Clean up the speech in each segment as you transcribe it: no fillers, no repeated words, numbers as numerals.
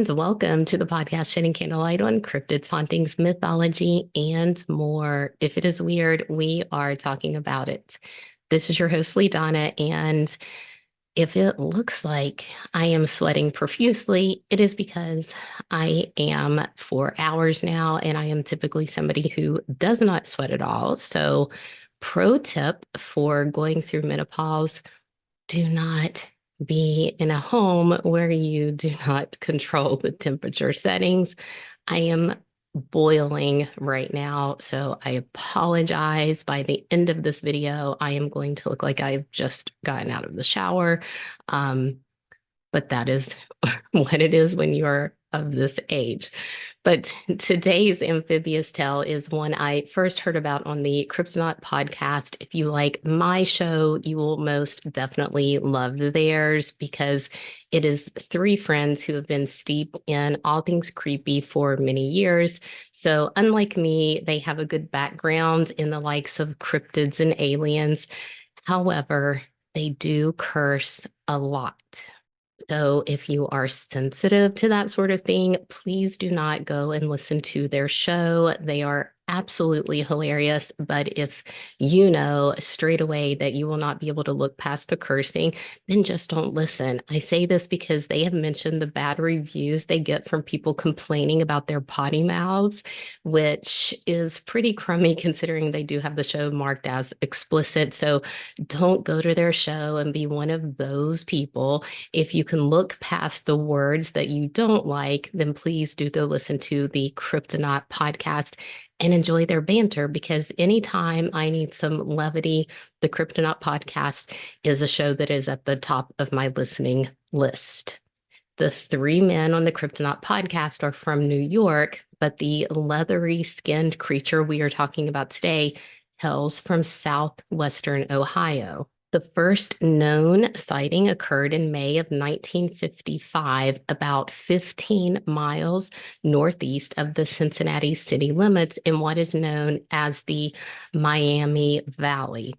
and welcome to the podcast Shedding Candlelight on cryptids, hauntings, mythology, and more. If it is weird, we are talking about it. This is your host, Lee Donna, and if it looks like I am sweating profusely, it is because I am for hours now, and I am typically somebody who does not sweat at all. So, pro tip for going through menopause, do not be in a home where you do not control the temperature settings. I am boiling right now, so I apologize. By the end of this video, I am going to look like I've just gotten out of the shower. Um, but that is what it is when you are of this age. But today's amphibious tale is one I first heard about on the Cryptonaut podcast. If you like my show, you will most definitely love theirs because it is three friends who have been steeped in all things creepy for many years. So, unlike me, they have a good background in the likes of cryptids and aliens. However, they do curse a lot. So if you are sensitive to that sort of thing, please do not go and listen to their show. They are absolutely hilarious. But if you know straight away that you will not be able to look past the cursing, then just don't listen. I say this because they have mentioned the bad reviews they get from people complaining about their potty mouths, which is pretty crummy considering they do have the show marked as explicit. So don't go to their show and be one of those people. If you can look past the words that you don't like, then please do go listen to the Cryptonaut podcast and enjoy their banter, because anytime I need some levity, the Cryptonaut podcast is a show that is at the top of my listening list. The three men on the Cryptonaut podcast are from New York, but the leathery skinned creature we are talking about today hails from southwestern Ohio. The first known sighting occurred in May of 1955, about 15 miles northeast of the Cincinnati city limits in what is known as the Miami Valley.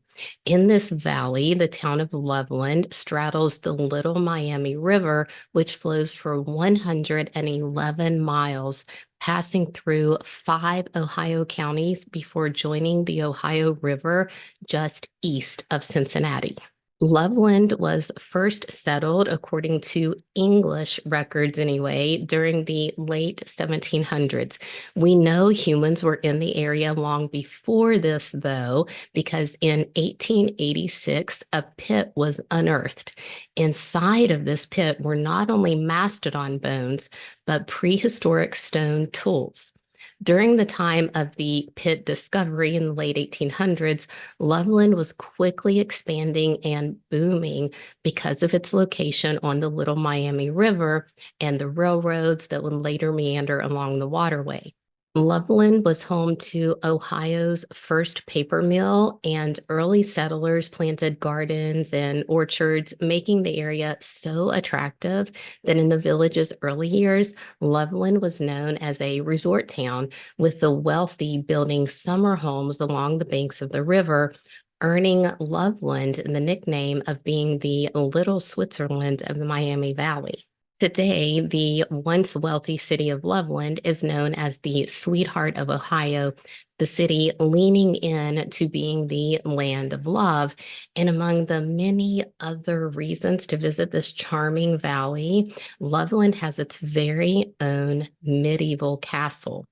In this valley, the town of Loveland straddles the Little Miami River, which flows for 111 miles, passing through 5 Ohio counties before joining the Ohio River just east of Cincinnati. Loveland was first settled, according to English records anyway, during the late 1700s. We know humans were in the area long before this, though, because in 1886, a pit was unearthed. Inside of this pit were not only mastodon bones, but prehistoric stone tools. During the time of the pit discovery in the late 1800s, Loveland was quickly expanding and booming because of its location on the Little Miami River and the railroads that would later meander along the waterway. Loveland was home to Ohio's first paper mill, and early settlers planted gardens and orchards, making the area so attractive that in the village's early years, Loveland was known as a resort town, with the wealthy building summer homes along the banks of the river, earning Loveland the nickname of being the Little Switzerland of the Miami Valley. Today, the once wealthy city of Loveland is known as the sweetheart of Ohio, the city leaning in to being the land of love. And among the many other reasons to visit this charming valley, Loveland has its very own medieval castle.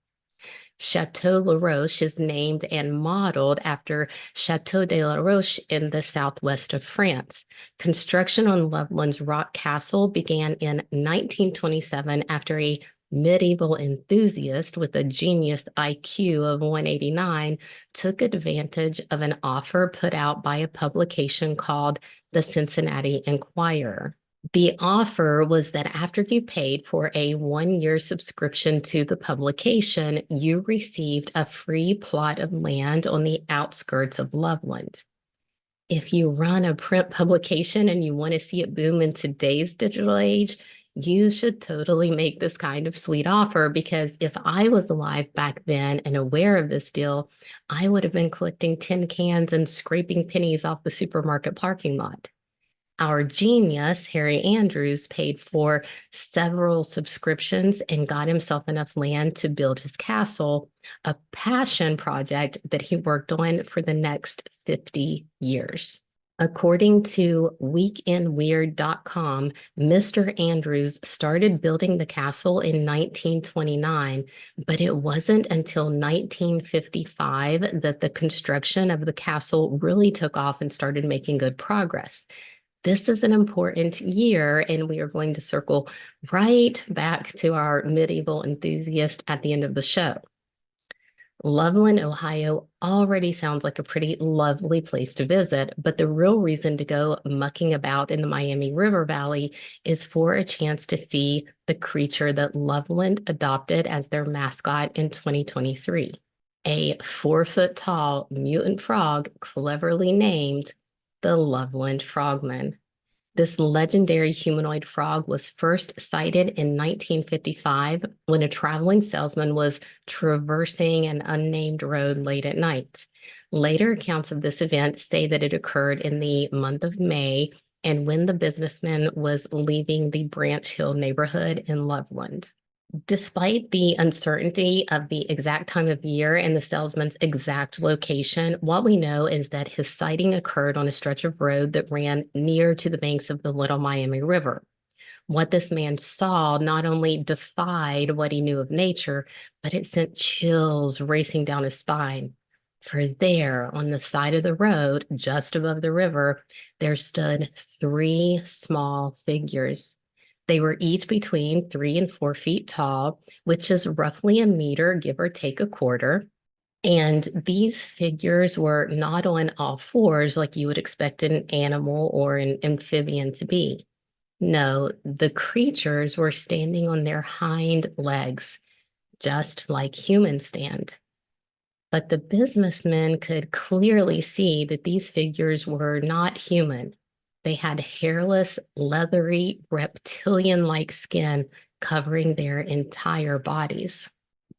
Chateau Laroche is named and modeled after Chateau de Laroche in the southwest of France. Construction on Loveland's rock castle began in 1927 after a medieval enthusiast with a genius IQ of 189 took advantage of an offer put out by a publication called the Cincinnati Enquirer. The offer was that after you paid for a 1-year subscription to the publication, you received a free plot of land on the outskirts of Loveland. If you run a print publication and you want to see it boom in today's digital age, you should totally make this kind of sweet offer, because if I was alive back then and aware of this deal, I would have been collecting tin cans and scraping pennies off the supermarket parking lot. Our genius, Harry Andrews, paid for several subscriptions and got himself enough land to build his castle, a passion project that he worked on for the next 50 years. According to weekendweird.com, Mr. Andrews started building the castle in 1929, but it wasn't until 1955 that the construction of the castle really took off and started making good progress. This is an important year, and we are going to circle right back to our medieval enthusiast at the end of the show. Loveland, Ohio already sounds like a pretty lovely place to visit, but the real reason to go mucking about in the Miami River Valley is for a chance to see the creature that Loveland adopted as their mascot in 2023. A 4-foot tall mutant frog cleverly named the Loveland Frogman. This legendary humanoid frog was first sighted in 1955 when a traveling salesman was traversing an unnamed road late at night. Later accounts of this event say that it occurred in the month of May and when the businessman was leaving the Branch Hill neighborhood in Loveland. Despite the uncertainty of the exact time of year and the salesman's exact location, what we know is that his sighting occurred on a stretch of road that ran near to the banks of the Little Miami River. What this man saw not only defied what he knew of nature, but it sent chills racing down his spine. For there, on the side of the road, just above the river, there stood 3 small figures. They were each between 3 and 4 feet tall, which is roughly a meter, give or take a quarter. And these figures were not on all fours like you would expect an animal or an amphibian to be. No, the creatures were standing on their hind legs, just like humans stand. But the businessmen could clearly see that these figures were not human. They had hairless, leathery, reptilian-like skin covering their entire bodies.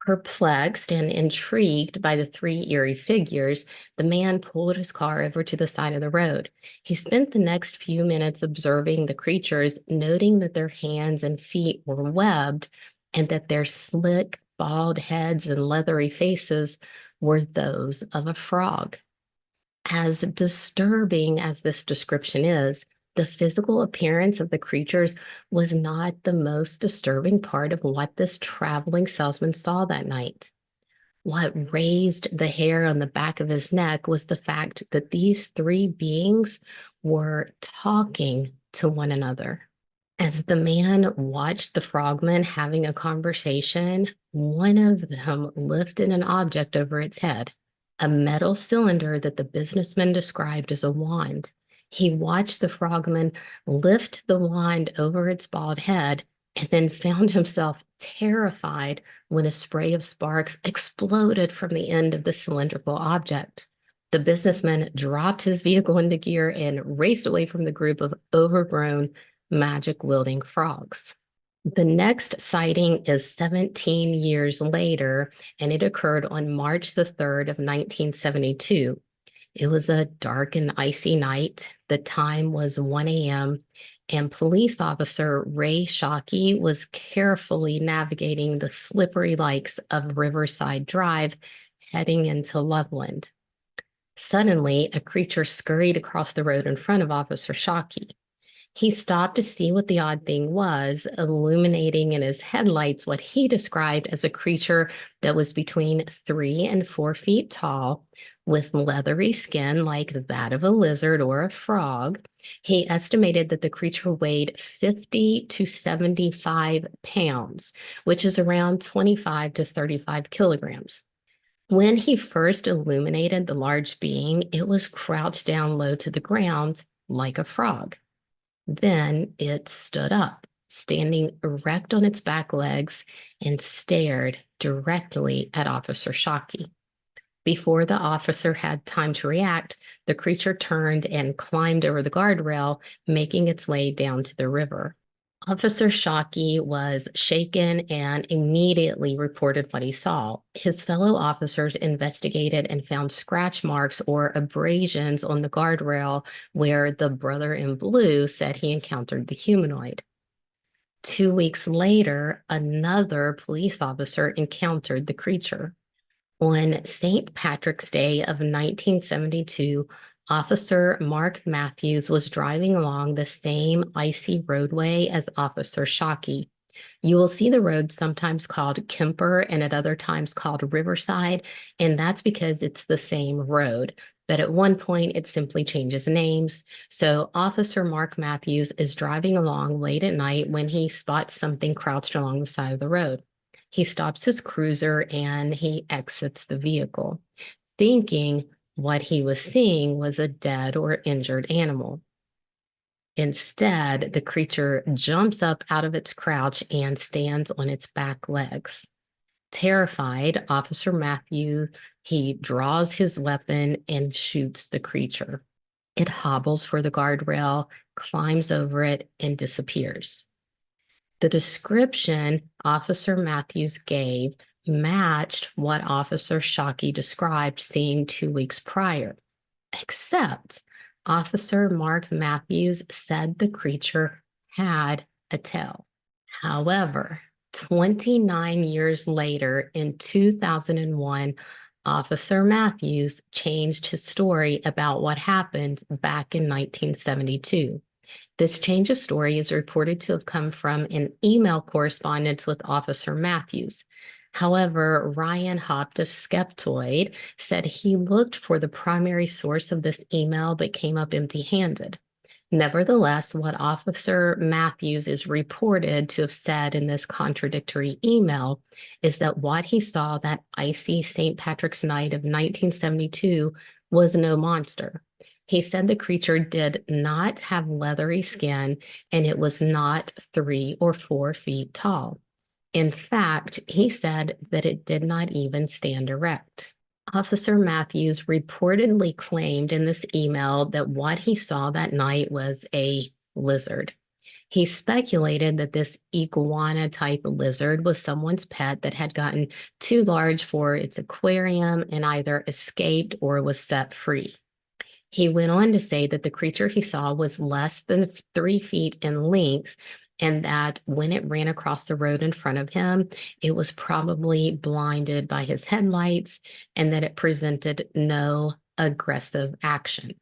Perplexed and intrigued by the 3 eerie figures, the man pulled his car over to the side of the road. He spent the next few minutes observing the creatures, noting that their hands and feet were webbed and that their slick, bald heads and leathery faces were those of a frog. As disturbing as this description is, the physical appearance of the creatures was not the most disturbing part of what this traveling salesman saw that night. What raised the hair on the back of his neck was the fact that these 3 beings were talking to one another. As the man watched the frogmen having a conversation, one of them lifted an object over its head, a metal cylinder that the businessman described as a wand. He watched the frogman lift the wand over its bald head and then found himself terrified when a spray of sparks exploded from the end of the cylindrical object. The businessman dropped his vehicle into gear and raced away from the group of overgrown, magic-wielding frogs. The next sighting is 17 years later, and it occurred on March the 3rd of 1972. It was a dark and icy night. The time was 1 a.m., and police officer Ray Shockey was carefully navigating the slippery lakes of Riverside Drive, heading into Loveland. Suddenly, a creature scurried across the road in front of Officer Shockey. He stopped to see what the odd thing was, illuminating in his headlights what he described as a creature that was between 3 and 4 feet tall, with leathery skin like that of a lizard or a frog. He estimated that the creature weighed 50 to 75 pounds, which is around 25 to 35 kilograms. When he first illuminated the large being, it was crouched down low to the ground like a frog. Then it stood up, standing erect on its back legs, and stared directly at Officer Shockey. Before the officer had time to react, the creature turned and climbed over the guardrail, making its way down to the river. Officer Shockey was shaken and immediately reported what he saw. His fellow officers investigated and found scratch marks or abrasions on the guardrail where the brother in blue said he encountered the humanoid. 2 weeks later, another police officer encountered the creature. On St. Patrick's Day of 1972, Officer Mark Matthews was driving along the same icy roadway as Officer Shockey. You will see the road sometimes called Kemper and at other times called Riverside, and that's because it's the same road. But at one point, it simply changes names. So Officer Mark Matthews is driving along late at night when he spots something crouched along the side of the road. He stops his cruiser and he exits the vehicle, thinking what he was seeing was a dead or injured animal. Instead, the creature jumps up out of its crouch and stands on its back legs. Terrified, Officer Matthew, he draws his weapon and shoots the creature. It hobbles for the guardrail, climbs over it, and disappears. The description Officer Matthews gave matched what Officer Shockey described seeing 2 weeks prior, except Officer Mark Matthews said the creature had a tail. However, 29 years later, in 2001, Officer Matthews changed his story about what happened back in 1972. This change of story is reported to have come from an email correspondence with Officer Matthews. However, Ryan Hopt of Skeptoid said he looked for the primary source of this email but came up empty-handed. Nevertheless, what Officer Matthews is reported to have said in this contradictory email is that what he saw that icy St. Patrick's night of 1972 was no monster. He said the creature did not have leathery skin and it was not 3 or 4 feet tall. In fact, he said that it did not even stand erect. Officer Matthews reportedly claimed in this email that what he saw that night was a lizard. He speculated that this iguana type lizard was someone's pet that had gotten too large for its aquarium and either escaped or was set free. He went on to say that the creature he saw was less than 3 feet in length and that when it ran across the road in front of him, it was probably blinded by his headlights and that it presented no aggressive action.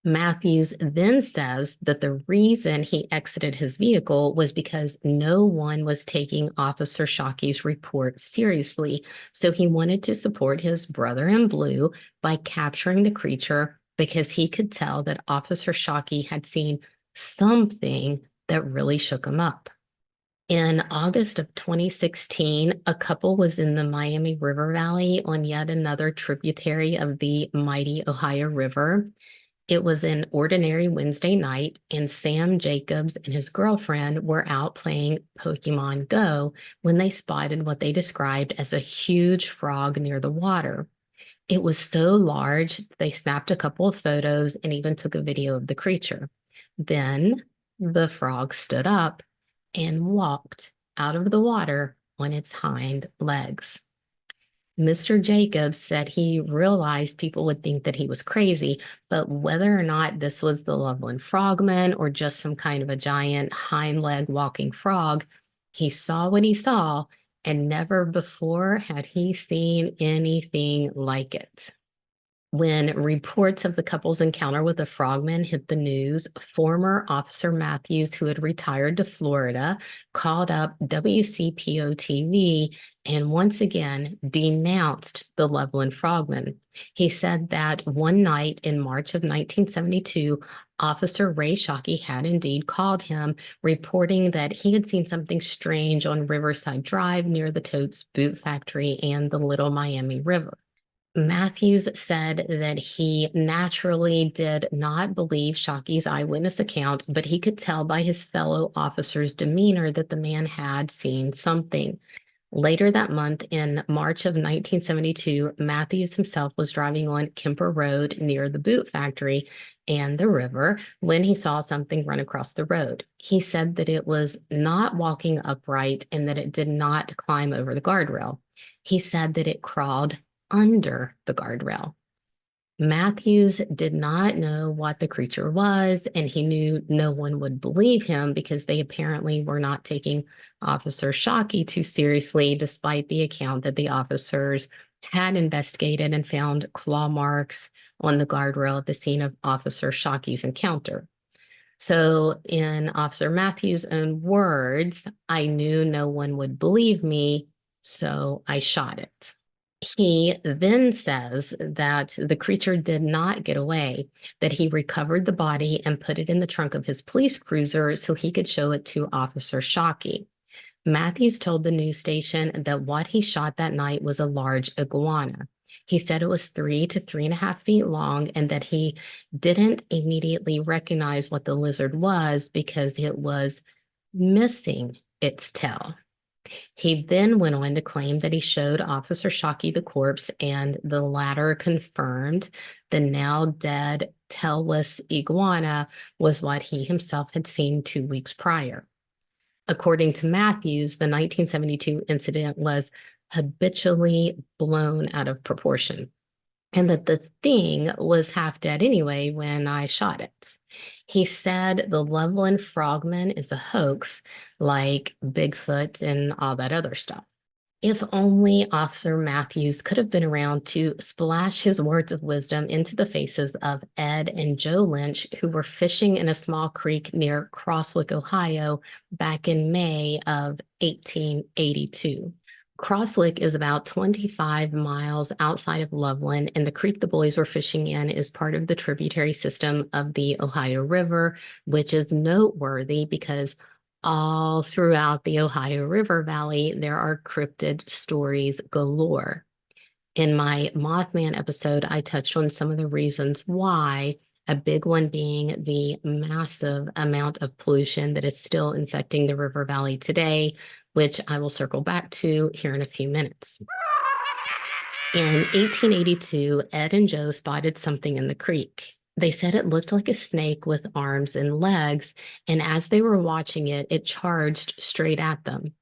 Matthews then says that the reason he exited his vehicle was because no one was taking Officer Shockey's report seriously, so he wanted to support his brother in blue by capturing the creature because he could tell that Officer Shockey had seen something that really shook him up. In August of 2016, a couple was in the Miami River Valley on yet another tributary of the mighty Ohio River. It was an ordinary Wednesday night, and Sam Jacobs and his girlfriend were out playing Pokemon Go when they spotted what they described as a huge frog near the water. It was so large, they snapped a couple of photos and even took a video of the creature. Then the frog stood up and walked out of the water on its hind legs. Mr. Jacobs said he realized people would think that he was crazy, but whether or not this was the Loveland Frogman or just some kind of a giant hind leg walking frog, he saw what he saw, and never before had he seen anything like it. When reports of the couple's encounter with the frogmen hit the news, former Officer Matthews, who had retired to Florida, called up WCPO TV and once again denounced the Loveland Frogman. He said that one night in March of 1972, Officer Ray Shockey had indeed called him, reporting that he had seen something strange on Riverside Drive near the Totes Boot Factory and the Little Miami River. Matthews said that he naturally did not believe Shockey's eyewitness account, but he could tell by his fellow officers' demeanor that the man had seen something. Later that month, in March of 1972, Matthews himself was driving on Kemper Road near the boot factory and the river when he saw something run across the road. He said that it was not walking upright and that it did not climb over the guardrail. He said that it crawled under the guardrail. Matthews did not know what the creature was, and he knew no one would believe him because they apparently were not taking Officer Shockey too seriously, despite the account that the officers had investigated and found claw marks on the guardrail at the scene of Officer Shockey's encounter. So, in Officer Matthews' own words, I knew no one would believe me, so I shot it. He then says that the creature did not get away, that he recovered the body and put it in the trunk of his police cruiser so he could show it to Officer Shockey. Matthews told the news station that what he shot that night was a large iguana. He said it was 3 to 3.5 feet long and that he didn't immediately recognize what the lizard was because it was missing its tail. He then went on to claim that he showed Officer Shockey the corpse, and the latter confirmed the now dead tailless iguana was what he himself had seen 2 weeks prior. According to Matthews, the 1972 incident was habitually blown out of proportion, and that the thing was half dead anyway when I shot it. He said the Loveland Frogman is a hoax, like Bigfoot and all that other stuff. If only Officer Matthews could have been around to splash his words of wisdom into the faces of Ed and Joe Lynch, who were fishing in a small creek near Crosswick, Ohio, back in May of 1882. Crosswick is about 25 miles outside of Loveland, and the creek the boys were fishing in is part of the tributary system of the Ohio River, which is noteworthy because all throughout the Ohio River Valley, there are cryptid stories galore. In my Mothman episode, I touched on some of the reasons why, a big one being the massive amount of pollution that is still infecting the river valley today, which I will circle back to here in a few minutes. In 1882, Ed and Joe spotted something in the creek. They said it looked like a snake with arms and legs, and as they were watching it, it charged straight at them.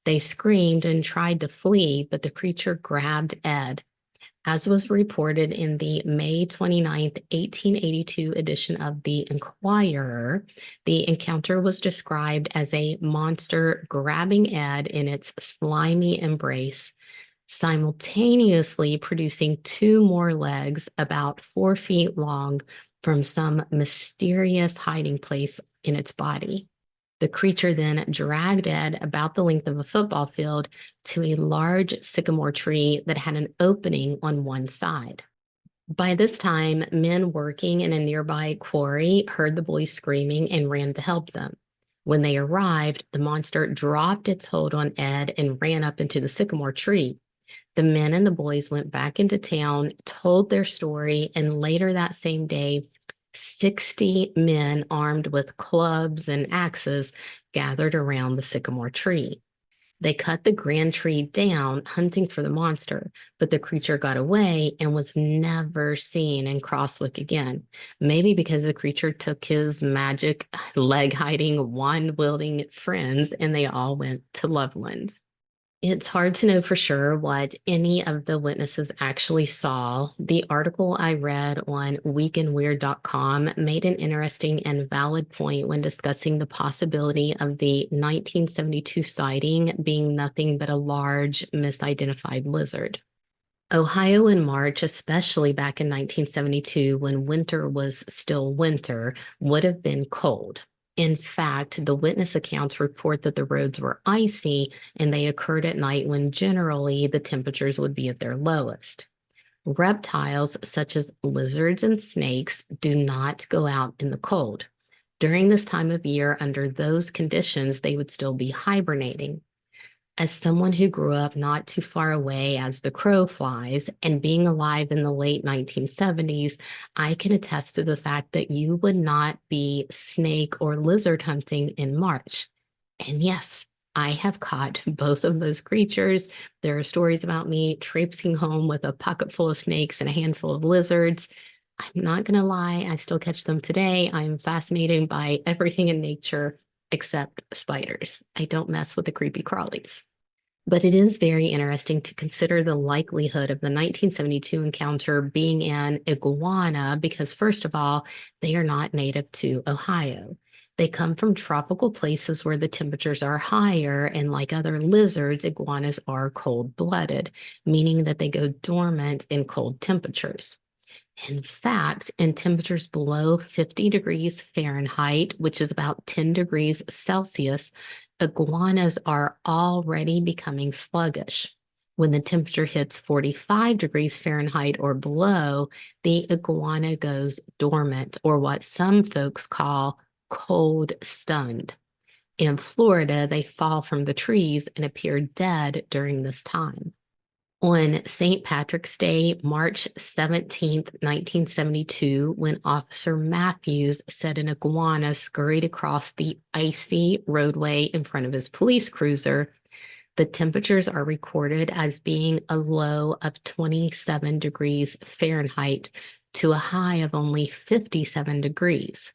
They screamed and tried to flee, but the creature grabbed Ed. As was reported in the May 29th, 1882 edition of the Enquirer, the encounter was described as a monster grabbing Ed in its slimy embrace, simultaneously producing two more legs about 4 feet long from some mysterious hiding place in its body. The creature then dragged Ed about the length of a football field to a large sycamore tree that had an opening on one side. By this time, men working in a nearby quarry heard the boys screaming and ran to help them. When they arrived, the monster dropped its hold on Ed and ran up into the sycamore tree. The men and the boys went back into town, told their story, and later that same day, 60 men armed with clubs and axes gathered around the sycamore tree. They cut the grand tree down, hunting for the monster, but the creature got away and was never seen in Crosswick again. Maybe because the creature took his magic leg-hiding, wand-wielding friends and they all went to Loveland. It's hard to know for sure what any of the witnesses actually saw. The article I read on weekandweird.com made an interesting and valid point when discussing the possibility of the 1972 sighting being nothing but a large, misidentified lizard. Ohio in March, especially back in 1972 when winter was still winter, would have been cold. In fact, the witness accounts report that the roads were icy and they occurred at night when generally the temperatures would be at their lowest. Reptiles such as lizards and snakes do not go out in the cold. During this time of year, under those conditions, they would still be hibernating. As someone who grew up not too far away as the crow flies and being alive in the late 1970s, I can attest to the fact that you would not be snake or lizard hunting in March. And yes, I have caught both of those creatures. There are stories about me traipsing home with a pocket full of snakes and a handful of lizards. I'm not going to lie, I still catch them today. I'm fascinated by everything in nature except spiders. I don't mess with the creepy crawlies. But it is very interesting to consider the likelihood of the 1972 encounter being an iguana because, first of all, they are not native to Ohio. They come from tropical places where the temperatures are higher, and like other lizards, iguanas are cold-blooded, meaning that they go dormant in cold temperatures. In fact, in temperatures below 50 degrees Fahrenheit, which is about 10 degrees Celsius, iguanas are already becoming sluggish. When the temperature hits 45 degrees Fahrenheit or below, the iguana goes dormant, or what some folks call cold stunned. In Florida, they fall from the trees and appear dead during this time. On St. Patrick's Day, March 17th, 1972, when Officer Matthews said an iguana scurried across the icy roadway in front of his police cruiser, the temperatures are recorded as being a low of 27 degrees Fahrenheit to a high of only 57 degrees.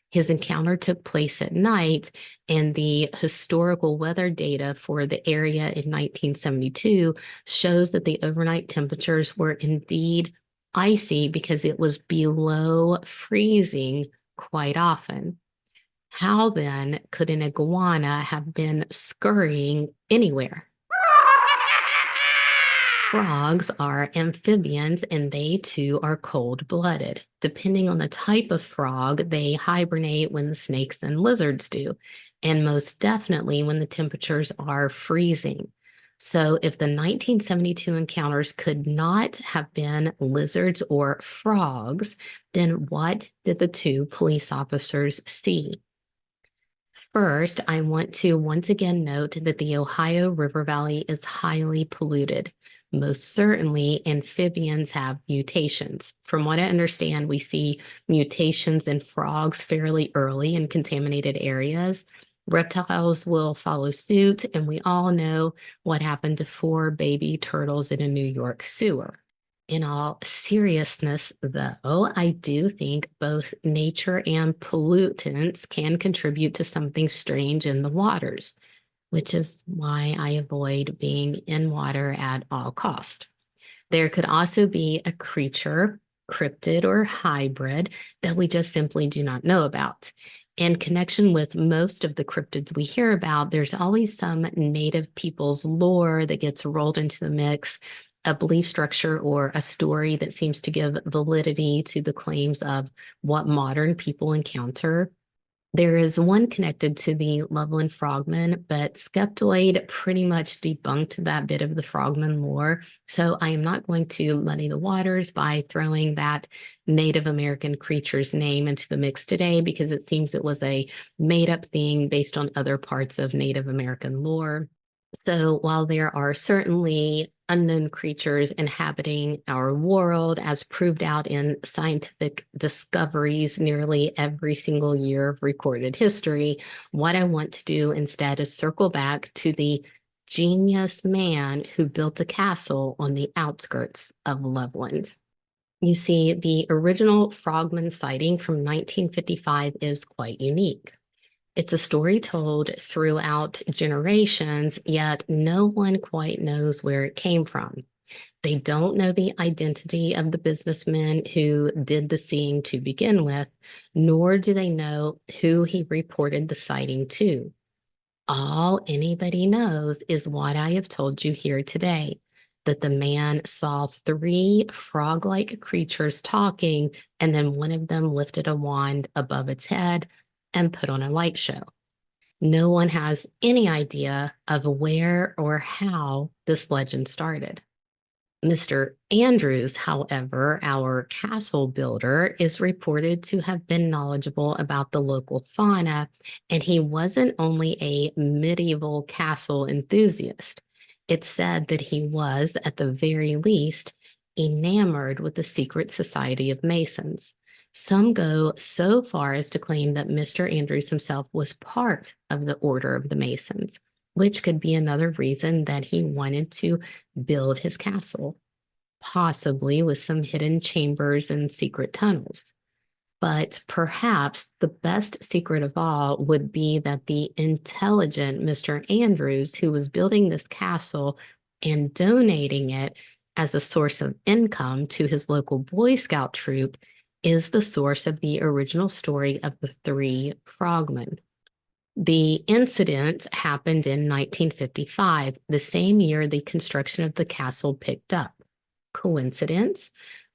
His encounter took place at night, and the historical weather data for the area in 1972 shows that the overnight temperatures were indeed icy because it was below freezing quite often. How then could an iguana have been scurrying anywhere? Frogs are amphibians and they too are cold-blooded. Depending on the type of frog, they hibernate when the snakes and lizards do, and most definitely when the temperatures are freezing. So if the 1972 encounters could not have been lizards or frogs, then what did the two police officers see? First, I want to once again note that the Ohio River Valley is highly polluted. Most certainly, amphibians have mutations. From what I understand, we see mutations in frogs fairly early in contaminated areas. Reptiles will follow suit, and we all know what happened to 4 baby turtles in a New York sewer. In all seriousness, though, I do think both nature and pollutants can contribute to something strange in the waters, which is why I avoid being in water at all cost. There could also be a creature, cryptid or hybrid, that we just simply do not know about. In connection with most of the cryptids we hear about, there's always some native people's lore that gets rolled into the mix, a belief structure or a story that seems to give validity to the claims of what modern people encounter. There is one connected to the Loveland Frogman, but Skeptoid pretty much debunked that bit of the Frogman lore. So I am not going to muddy the waters by throwing that Native American creature's name into the mix today because it seems it was a made-up thing based on other parts of Native American lore. So while there are certainly unknown creatures inhabiting our world, as proved out in scientific discoveries nearly every single year of recorded history, what I want to do instead is circle back to the genius man who built a castle on the outskirts of Loveland. You see, the original Frogman sighting from 1955 is quite unique. It's a story told throughout generations, yet no one quite knows where it came from. They don't know the identity of the businessman who did the seeing to begin with, nor do they know who he reported the sighting to. All anybody knows is what I have told you here today, that the man saw 3 frog-like creatures talking, and then one of them lifted a wand above its head and put on a light show. No one has any idea of where or how this legend started. Mr. Andrews, however, our castle builder, is reported to have been knowledgeable about the local fauna, and he wasn't only a medieval castle enthusiast. It's said that he was, at the very least, enamored with the secret society of Masons. Some go so far as to claim that Mr. Andrews himself was part of the Order of the Masons. which could be another reason that he wanted to build his castle, possibly with some hidden chambers and secret tunnels. But perhaps the best secret of all would be that the intelligent Mr. Andrews, who was building this castle and donating it as a source of income to his local Boy Scout troop, is the source of the original story of the three frogmen. The incident happened in 1955, the same year the construction of the castle picked up. Coincidence?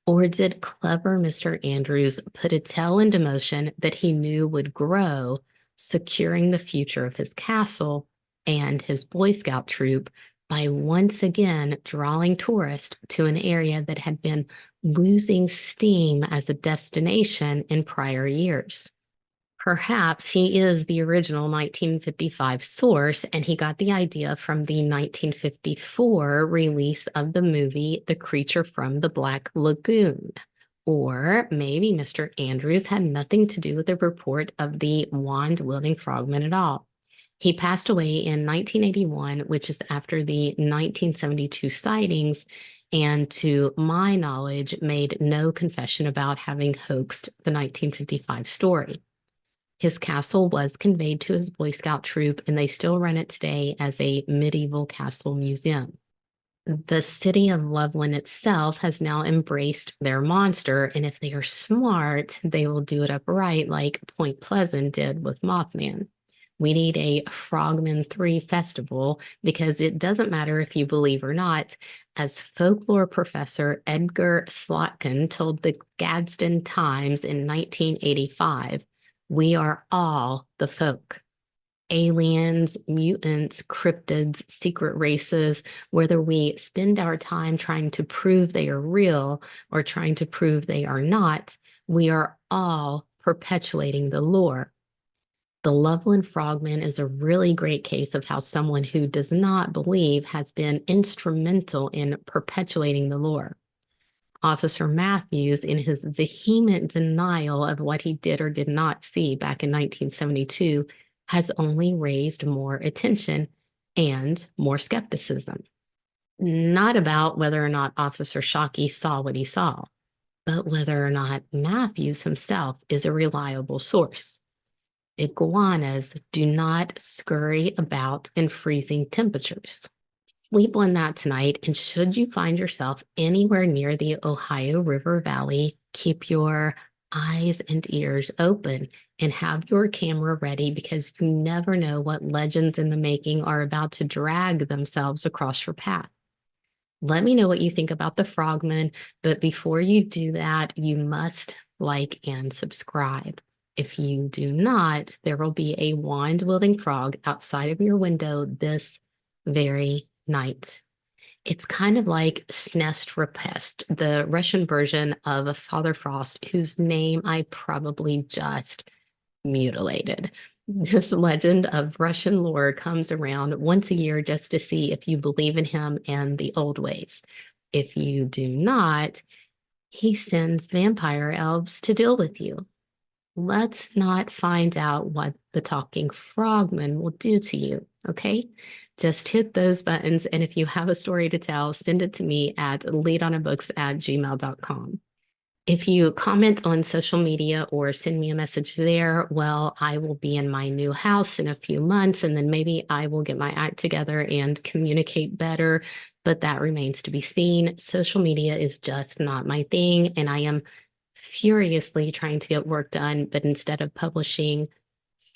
Or did clever Mr. Andrews put a tale into motion that he knew would grow, securing the future of his castle and his Boy Scout troop by once again drawing tourists to an area that had been losing steam as a destination in prior years? Perhaps he is the original 1955 source, and he got the idea from the 1954 release of the movie The Creature from the Black Lagoon. Or maybe Mr. Andrews had nothing to do with the report of the wand-wielding frogman at all. He passed away in 1981, which is after the 1972 sightings, and to my knowledge, made no confession about having hoaxed the 1955 story. His castle was conveyed to his Boy Scout troop, and they still run it today as a medieval castle museum. The city of Loveland itself has now embraced their monster, and if they are smart, they will do it upright like Point Pleasant did with Mothman. We need a Frogmen 3 festival because it doesn't matter if you believe or not. As folklore professor Edgar Slotkin told the Gadsden Times in 1985, we are all the folk. Aliens, mutants, cryptids, secret races, whether we spend our time trying to prove they are real or trying to prove they are not, we are all perpetuating the lore. The Loveland Frogman is a really great case of how someone who does not believe has been instrumental in perpetuating the lore. Officer Matthews, in his vehement denial of what he did or did not see back in 1972, has only raised more attention and more skepticism. Not about whether or not Officer Shockey saw what he saw, but whether or not Matthews himself is a reliable source. Iguanas do not scurry about in freezing temperatures. Sleep on that tonight, and should you find yourself anywhere near the Ohio River Valley, keep your eyes and ears open and have your camera ready because you never know what legends in the making are about to drag themselves across your path. Let me know what you think about the Frogman, but before you do that, you must like and subscribe. If you do not, there will be a wand-wielding frog outside of your window this very night. It's kind of like Snest Repest, the Russian version of Father Frost, whose name I probably just mutilated. This legend of Russian lore comes around once a year just to see if you believe in him and the old ways. If you do not, he sends vampire elves to deal with you. Let's not find out what the talking frogman will do to you, okay? Just hit those buttons, and if you have a story to tell, send it to me at leadonabooks@gmail.com. If you comment on social media or send me a message there, well, I will be in my new house in a few months, and then maybe I will get my act together and communicate better, but that remains to be seen. Social media is just not my thing, and I am furiously trying to get work done, but instead of publishing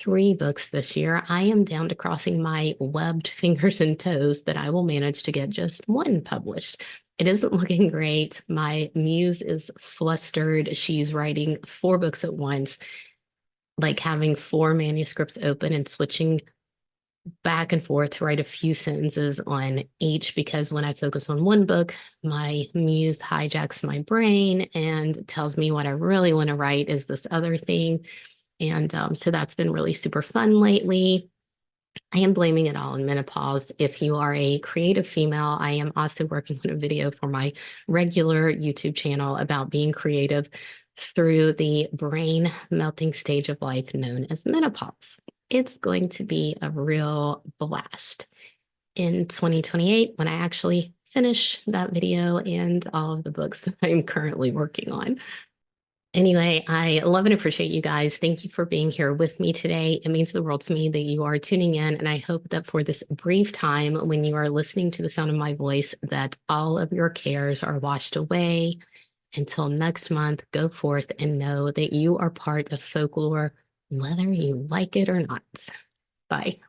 3 books this year, I am down to crossing my webbed fingers and toes that I will manage to get just 1 published. It isn't looking great. My muse is flustered. She's writing 4 books at once, like having 4 manuscripts open and switching back and forth to write a few sentences on each, because when I focus on one book, my muse hijacks my brain and tells me what I really want to write is this other thing. And so that's been really super fun lately. I am blaming it all on menopause. If you are a creative female, I am also working on a video for my regular YouTube channel about being creative through the brain melting stage of life known as menopause. It's going to be a real blast. in 2028 when I actually finish that video and all of the books that I'm currently working on. Anyway, I love and appreciate you guys. Thank you for being here with me today. It means the world to me that you are tuning in, and I hope that for this brief time when you are listening to the sound of my voice, that all of your cares are washed away. Until next month, go forth and know that you are part of folklore, whether you like it or not. Bye.